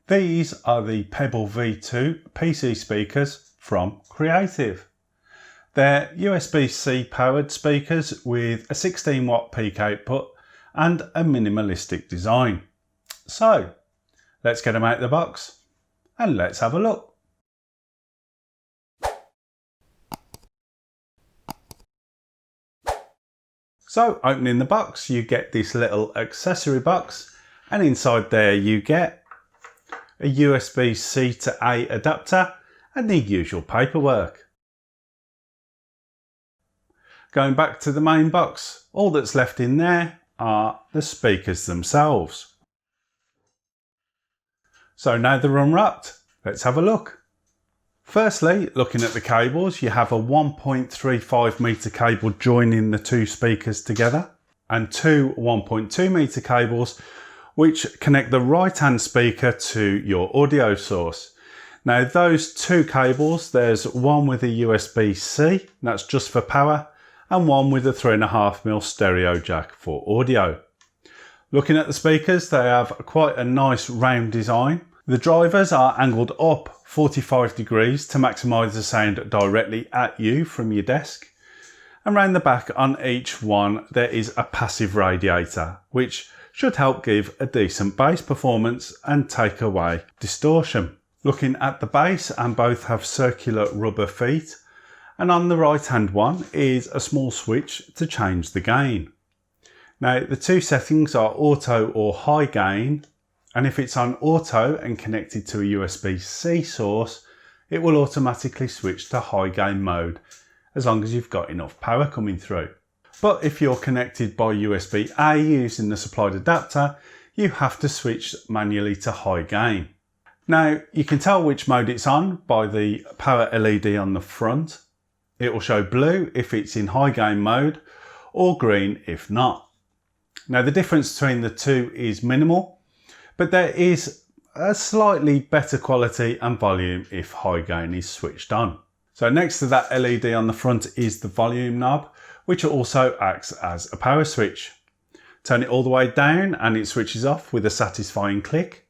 These are the Pebble V2 PC speakers from Creative. They're USB-C powered speakers with a 16 watt peak output and a minimalistic design. So let's get them out of the box and let's have a look. So opening the box, you get this little accessory box, and inside there you get a USB-C to A adapter and the usual paperwork. Going back to the main box, all that's left in there are the speakers themselves. So now they're unwrapped, let's have a look. Firstly, looking at the cables, you have a 1.35 metre cable joining the two speakers together and two 1.2 metre cables which connect the right hand speaker to your audio source. Now those two cables, there's one with a USB-C, that's just for power, and one with a 3.5mm stereo jack for audio. Looking at the speakers, they have quite a nice round design. The drivers are angled up 45 degrees to maximise the sound directly at you from your desk. And round the back on each one there is a passive radiator which should help give a decent bass performance and take away distortion. Looking at the bass, and both have circular rubber feet, and on the right hand one is a small switch to change the gain. Now the two settings are auto or high gain, and if it's on auto and connected to a USB-C source, it will automatically switch to high gain mode as long as you've got enough power coming through. But if you're connected by USB-A using the supplied adapter, you have to switch manually to high gain. Now you can tell which mode it's on by the power LED on the front. It will show blue if it's in high gain mode or green if not. Now the difference between the two is minimal, but there is a slightly better quality and volume if high gain is switched on. So next to that LED on the front is the volume knob, which also acts as a power switch. Turn it all the way down and it switches off with a satisfying click.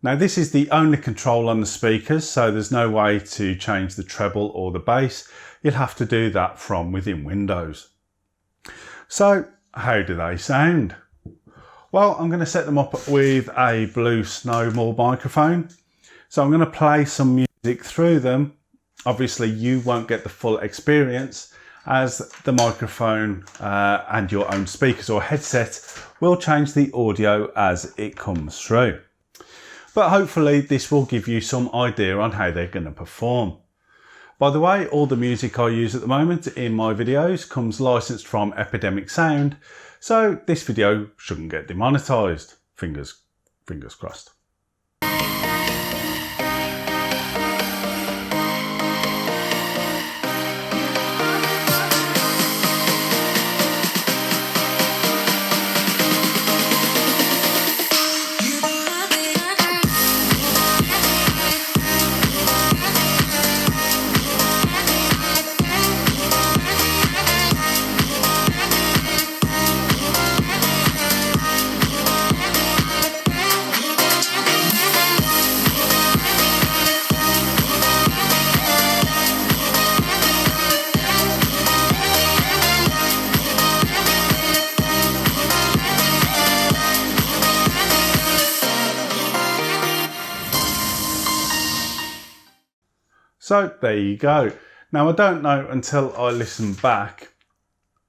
Now this is the only control on the speakers, so there's no way to change the treble or the bass. You'll have to do that from within Windows. So how do they sound? Well, I'm going to set them up with a Blue Snowball microphone. So I'm going to play some music through them. Obviously you won't get the full experience as the microphone and your own speakers or headset will change the audio as it comes through. But hopefully this will give you some idea on how they're going to perform. By the way, all the music I use at the moment in my videos comes licensed from Epidemic Sound, so this video shouldn't get demonetized. Fingers crossed. So there you go. Now I don't know until I listen back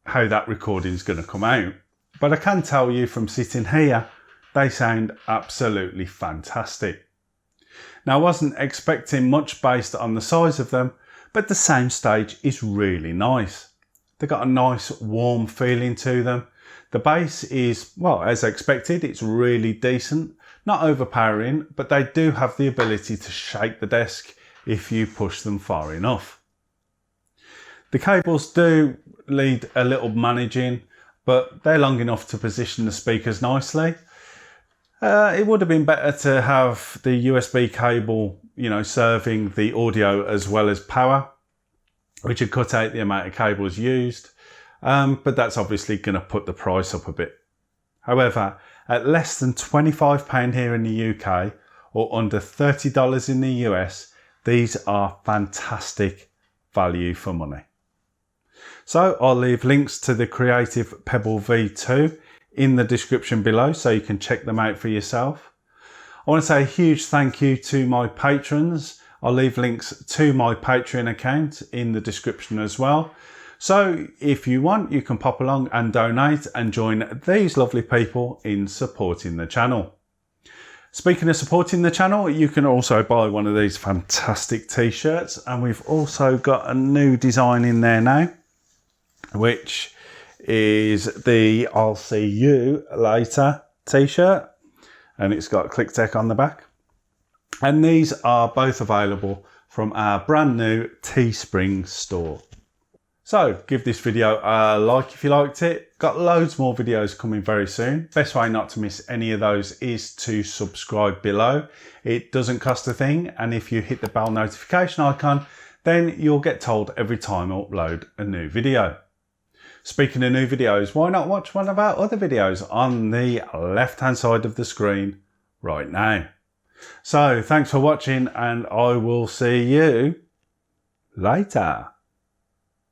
how that recording is going to come out, but I can tell you from sitting here, they sound absolutely fantastic. Now I wasn't expecting much based on the size of them, but the sound stage is really nice. They've got a nice warm feeling to them. The bass is, well, as expected, it's really decent, not overpowering, but they do have the ability to shake the desk if you push them far enough. The cables do need a little managing, but they're long enough to position the speakers nicely. It would have been better to have the USB cable, serving the audio as well as power, which would cut out the amount of cables used. But that's obviously going to put the price up a bit. However, at less than £25 here in the UK or under $30 in the US, these are fantastic value for money. So I'll leave links to the Creative Pebble V2 in the description below so you can check them out for yourself. I want to say a huge thank you to my patrons. I'll leave links to my Patreon account in the description as well. So if you want, you can pop along and donate and join these lovely people in supporting the channel. Speaking of supporting the channel, you can also buy one of these fantastic t-shirts, and we've also got a new design in there now, which is the I'll see you later t-shirt, and it's got ClickTech on the back. And these are both available from our brand new Teespring store. So give this video a like if you liked it. Got loads more videos coming very soon. Best way not to miss any of those is to subscribe below. It doesn't cost a thing, and if you hit the bell notification icon, then you'll get told every time I upload a new video. Speaking of new videos, why not watch one of our other videos on the left hand side of the screen right now? So thanks for watching, and I will see you later.